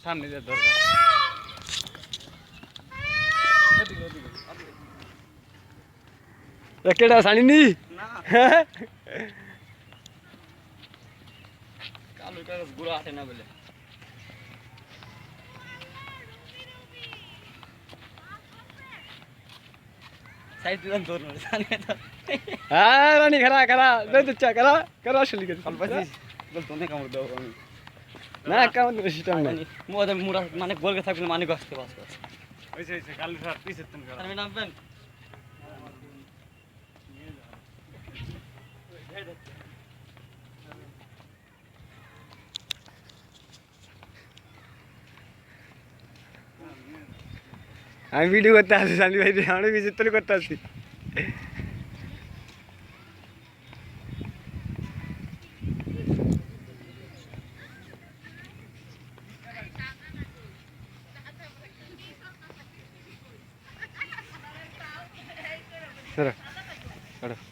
সামনে যে দরকার কেটা ছাড়িনি না হ্যাঁ কালো কাগজ গুলো আসে না বলে সাইড দিলাম তোর জানি তো হ্যাঁ রানি খেলা খেলা দই দিচ্ছা খেলা খেলা আসলি গেছে অল্প পাইছিস বল তোনে কামড় দাও আমি না কেমন সিস্টেম না মোদের মুড়া মানে গোলকে থাকলে মানে গছতে বাস হয়েছে হয়েছে কালি স্যার পিছে তুমি আমি নামবেন আমি ভিডিও করতে আসছি সানি ভাই আমি বিচিত্র করতে আসছি সরো